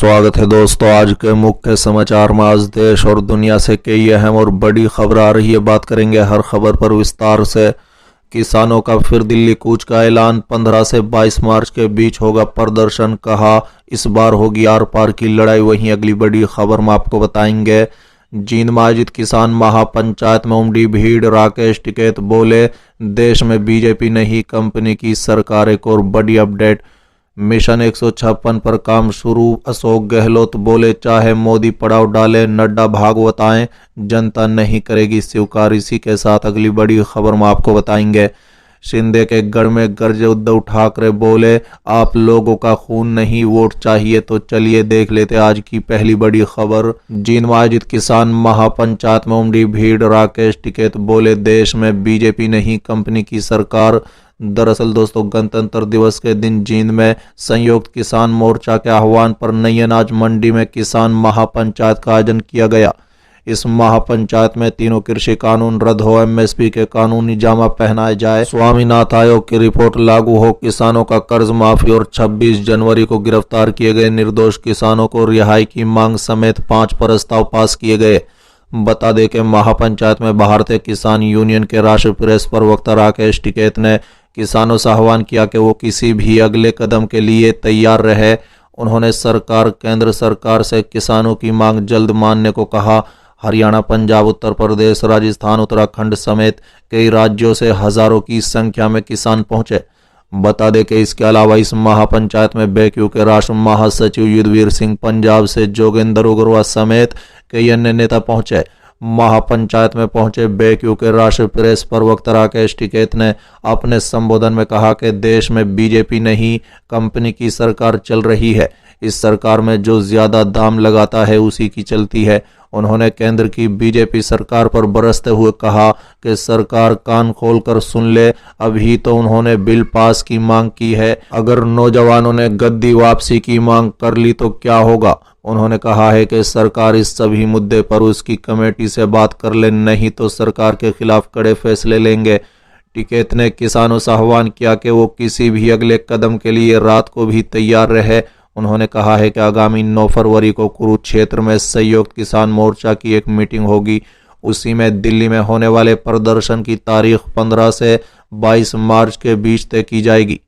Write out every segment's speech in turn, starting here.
स्वागत है दोस्तों। आज के मुख्य समाचार में आज देश और दुनिया से कई अहम और बड़ी खबर आ रही है। बात करेंगे हर खबर पर विस्तार से। किसानों का फिर दिल्ली कूच का ऐलान, 15 से 22 मार्च के बीच होगा प्रदर्शन। कहा इस बार होगी आर पार की लड़ाई। वहीं अगली बड़ी खबर में आपको बताएंगे जींद में आयोजित किसान महापंचायत में उमड़ी भीड़। राकेश टिकैत बोले देश में बीजेपी नहीं कंपनी की सरकार। एक और बड़ी अपडेट, मिशन 156 पर काम शुरू। अशोक गहलोत बोले चाहे मोदी पड़ाव डाले, नड्डा भागवत आए, जनता नहीं करेगी स्वीकार। इसी के साथ अगली बड़ी खबर में आपको बताएंगे शिंदे के गढ़ में गरजे उद्धव ठाकरे बोले आप लोगों का खून नहीं वोट चाहिए। तो चलिए देख लेते आज की पहली बड़ी खबर। जींद में आयोजित किसान महापंचायत में उमड़ी भीड़। राकेश टिकैत बोले देश में बीजेपी नहीं कंपनी की सरकार। दरअसल दोस्तों, गणतंत्र दिवस के दिन जींद में संयुक्त किसान मोर्चा के आह्वान पर नई अनाज मंडी में किसान महापंचायत का आयोजन किया गया। इस महापंचायत में तीनों कृषि कानून रद्द हो, एमएसपी के कानूनी जामा पहनाए जाए, स्वामीनाथन आयोग की रिपोर्ट लागू हो, किसानों का कर्ज माफी और 26 जनवरी को गिरफ्तार किए गए निर्दोष किसानों को रिहाई की मांग समेत 5 प्रस्ताव पास किए गए। बता दें कि महापंचायत में भारतीय किसान यूनियन के राष्ट्रीय प्रेस प्रवक्ता राकेश टिकैत ने किसानों से आह्वान किया कि वो किसी भी अगले कदम के लिए तैयार रहे। उन्होंने सरकार, केंद्र सरकार से किसानों की मांग जल्द मानने को कहा। हरियाणा, पंजाब, उत्तर प्रदेश, राजस्थान, उत्तराखंड समेत कई राज्यों से हजारों की संख्या में किसान पहुंचे। बता दें कि इसके अलावा इस महापंचायत में बेक्यू के राष्ट्रीय महासचिव युद्धवीर सिंह, पंजाब से जोगेंद्र उग्रवा समेत कई अन्य नेता पहुंचे। महापंचायत में पहुंचे बेक्यू के राष्ट्रीय प्रेस प्रवक्ता राकेश टिकैत ने अपने संबोधन में कहा कि देश में बीजेपी नहीं कंपनी की सरकार चल रही है। इस सरकार में जो ज्यादा दाम लगाता है उसी की चलती है। उन्होंने केंद्र की बीजेपी सरकार पर बरसते हुए कहा कि सरकार कान खोलकर सुन ले, अभी तो उन्होंने बिल पास की मांग की है, अगर नौजवानों ने गद्दी वापसी की मांग कर ली तो क्या होगा। उन्होंने कहा है कि सरकार इस सभी मुद्दे पर उसकी कमेटी से बात कर ले, नहीं तो सरकार के खिलाफ कड़े फैसले लेंगे। टिकैत ने किसानों से आह्वान किया कि वो किसी भी अगले कदम के लिए रात को भी तैयार रहे। उन्होंने कहा है कि आगामी 9 फरवरी को कुरुक्षेत्र में संयुक्त किसान मोर्चा की एक मीटिंग होगी। उसी में दिल्ली में होने वाले प्रदर्शन की तारीख 15 से 22 मार्च के बीच तय की जाएगी।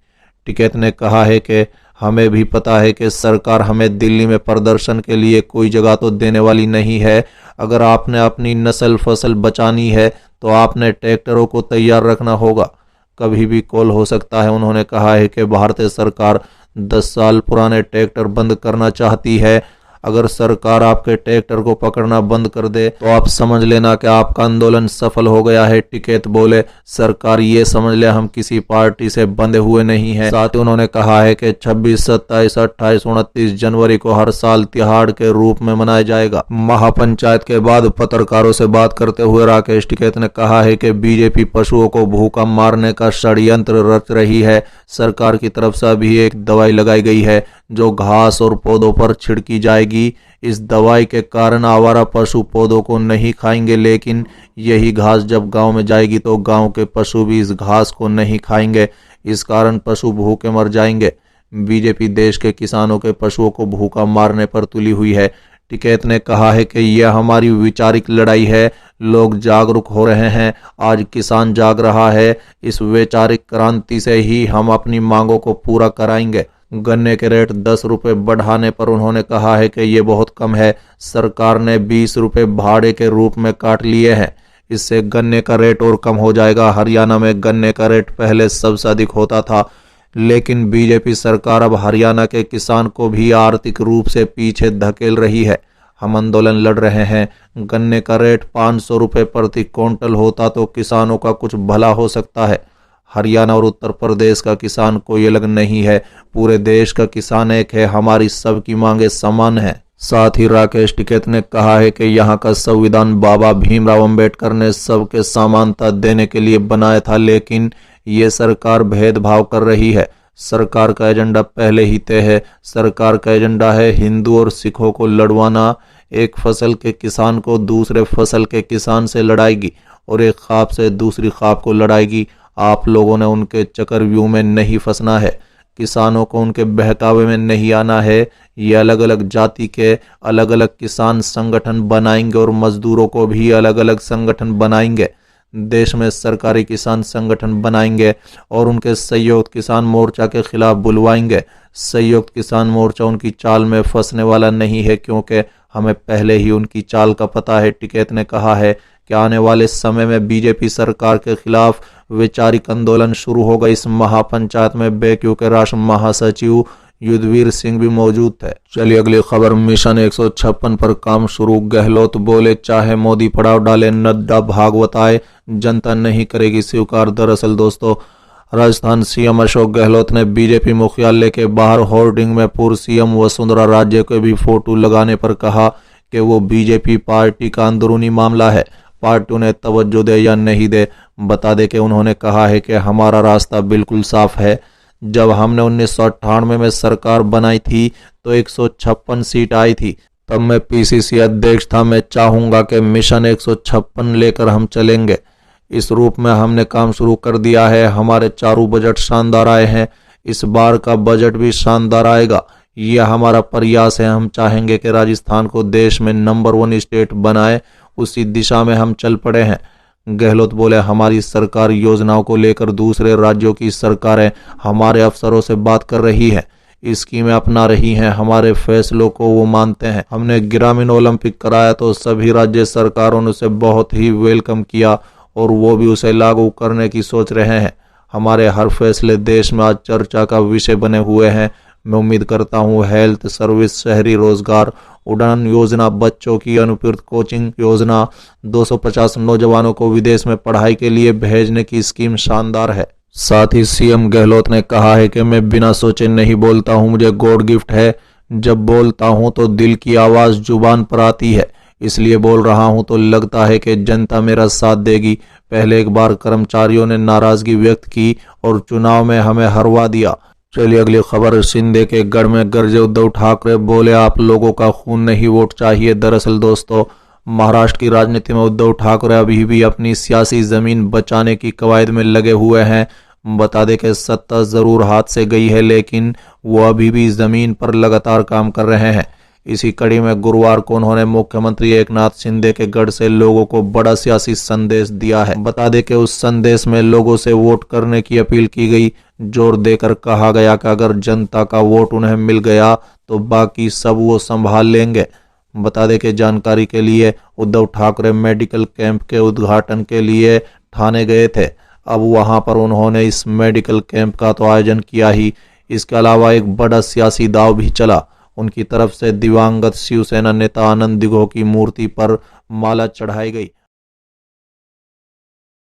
टिकैत ने कहा है कि हमें भी पता है कि सरकार हमें दिल्ली में प्रदर्शन के लिए कोई जगह तो देने वाली नहीं है। अगर आपने अपनी नस्ल फसल बचानी है तो आपने ट्रैक्टरों को तैयार रखना होगा, कभी भी कॉल हो सकता है। उन्होंने कहा है कि भारतीय सरकार 10 साल पुराने ट्रैक्टर बंद करना चाहती है। अगर सरकार आपके ट्रैक्टर को पकड़ना बंद कर दे तो आप समझ लेना कि आपका आंदोलन सफल हो गया है। टिकैत बोले सरकार ये समझ ले हम किसी पार्टी से बंधे हुए नहीं हैं। साथ ही उन्होंने कहा है कि 26, 27, 28, 29 जनवरी को हर साल तिहाड़ के रूप में मनाया जाएगा। महापंचायत के बाद पत्रकारों से बात करते हुए राकेश टिकैत ने कहा है कि बीजेपी पशुओं को भूखा मारने का षड्यंत्र रच रही है। सरकार की तरफ से अभी एक दवाई लगाई गई है जो घास और पौधों पर छिड़की जाएगी। इस दवाई के कारण आवारा पशु पौधों को नहीं खाएंगे, लेकिन यही घास जब गांव में जाएगी तो गांव के पशु भी इस घास को नहीं खाएंगे। इस कारण पशु भूखे मर जाएंगे। बीजेपी देश के किसानों के पशुओं को भूखा मारने पर तुली हुई है। टिकैत ने कहा है कि यह हमारी वैचारिक लड़ाई है। लोग जागरूक हो रहे हैं, आज किसान जाग रहा है। इस वैचारिक क्रांति से ही हम अपनी मांगों को पूरा कराएंगे। गन्ने के रेट 10 रुपए बढ़ाने पर उन्होंने कहा है कि ये बहुत कम है। सरकार ने 20 रुपए भाड़े के रूप में काट लिए हैं, इससे गन्ने का रेट और कम हो जाएगा। हरियाणा में गन्ने का रेट पहले सबसे अधिक होता था, लेकिन बीजेपी सरकार अब हरियाणा के किसान को भी आर्थिक रूप से पीछे धकेल रही है। हम आंदोलन लड़ रहे हैं। गन्ने का रेट 500 रुपए प्रति क्विंटल होता तो किसानों का कुछ भला हो सकता है। हरियाणा और उत्तर प्रदेश का किसान कोई अलग नहीं है, पूरे देश का किसान एक है। हमारी सबकी मांगे समान है। साथ ही राकेश टिकैत ने कहा है कि यहाँ का संविधान बाबा भीमराव अंबेडकर ने सबके समानता देने के लिए बनाया था, लेकिन ये सरकार भेदभाव कर रही है। सरकार का एजेंडा पहले ही तय है। सरकार का एजेंडा है हिंदू और सिखों को लड़वाना। एक फसल के किसान को दूसरे फसल के किसान से लड़ाएगी और एक खाप से दूसरी खाप को लड़ाएगी। आप लोगों ने उनके चक्रव्यूह में नहीं फंसना है। किसानों को उनके बहकावे में नहीं आना है। ये अलग अलग जाति के अलग अलग किसान संगठन बनाएंगे और मजदूरों को भी अलग अलग संगठन बनाएंगे। देश में सरकारी किसान संगठन बनाएंगे और उनके संयुक्त किसान मोर्चा के खिलाफ बुलवाएंगे। संयुक्त किसान मोर्चा उनकी चाल में फंसने वाला नहीं है, क्योंकि हमें पहले ही उनकी चाल का पता है। टिकैत ने कहा है कि आने वाले समय में बीजेपी सरकार के खिलाफ वैचारिक आंदोलन शुरू होगा। इस महापंचायत में बेक्यू के राष्ट्र महासचिव युद्धवीर सिंह भी मौजूद थे। चलिए अगली खबर, मिशन 156 पर काम शुरू। गहलोत बोले चाहे मोदी पड़ाव डाले, नड्डा भागवत आए, जनता नहीं करेगी स्वीकार। दरअसल दोस्तों, राजस्थान सीएम अशोक गहलोत ने बीजेपी मुख्यालय के बाहर होर्डिंग में पूर्व सीएम वसुंधरा राजे के भी फोटो लगाने पर कहा कि वो बीजेपी पार्टी का अंदरूनी मामला है, पार्टी उन्हें तवज्जो दे या नहीं दे। बता दे कि उन्होंने कहा है कि हमारा रास्ता बिल्कुल साफ है। जब हमने 1998 में सरकार बनाई थी तो 156 सीट आई थी, तब मैं पीसीसी अध्यक्ष था। मैं चाहूंगा कि मिशन 156 लेकर हम चलेंगे। इस रूप में हमने काम शुरू कर दिया है। हमारे चारों बजट शानदार आए हैं, इस बार का बजट भी शानदार आएगा। यह हमारा प्रयास है। हम चाहेंगे कि राजस्थान को देश में नंबर 1 स्टेट बनाए, उसी दिशा में हम चल पड़े हैं। गहलोत बोले हमारी सरकार योजनाओं को लेकर दूसरे राज्यों की सरकारें हमारे अफसरों से बात कर रही है, स्कीमें अपना रही हैं, हमारे फैसलों को वो मानते हैं। हमने ग्रामीण ओलंपिक कराया तो सभी राज्य सरकारों ने उसे बहुत ही वेलकम किया और वो भी उसे लागू करने की सोच रहे हैं। हमारे हर फैसले देश में आज चर्चा का विषय बने हुए हैं। मैं उम्मीद करता हूँ हेल्थ सर्विस, शहरी रोजगार, उड़ान योजना, बच्चों की अनुपूरक कोचिंग योजना, 250 नौजवानों को विदेश में पढ़ाई के लिए भेजने की स्कीम शानदार है। साथ ही सीएम गहलोत ने कहा है कि मैं बिना सोचे नहीं बोलता हूँ, मुझे गॉड गिफ्ट है। जब बोलता हूँ तो दिल की आवाज जुबान पर आती है, इसलिए बोल रहा हूँ। तो लगता है कि जनता मेरा साथ देगी। पहले एक बार कर्मचारियों ने नाराजगी व्यक्त की और चुनाव में हमें हरवा दिया। चलिए अगली खबर, शिंदे के गढ़ में गरजे उद्धव ठाकरे, बोले आप लोगों का खून नहीं वोट चाहिए। दरअसल दोस्तों, महाराष्ट्र की राजनीति में उद्धव ठाकरे अभी भी अपनी सियासी जमीन बचाने की कवायद में लगे हुए हैं। बता दें कि सत्ता जरूर हाथ से गई है, लेकिन वो अभी भी जमीन पर लगातार काम कर रहे हैं। इसी कड़ी में गुरुवार को उन्होंने मुख्यमंत्री एकनाथ शिंदे के गढ़ से लोगों को बड़ा सियासी संदेश दिया है। बता दें कि उस संदेश में लोगों से वोट करने की अपील की गई। जोर देकर कहा गया कि अगर जनता का वोट उन्हें मिल गया तो बाकी सब वो संभाल लेंगे। बता दें कि जानकारी के लिए उद्धव ठाकरे मेडिकल कैंप के उद्घाटन के लिए ठाणे गए थे। अब वहां पर उन्होंने इस मेडिकल कैंप का तो आयोजन किया ही, इसके अलावा एक बड़ा सियासी दाव भी चला। उनकी तरफ से दिवंगत शिवसेना नेता आनंद दिघो की मूर्ति पर माला चढ़ाई गई।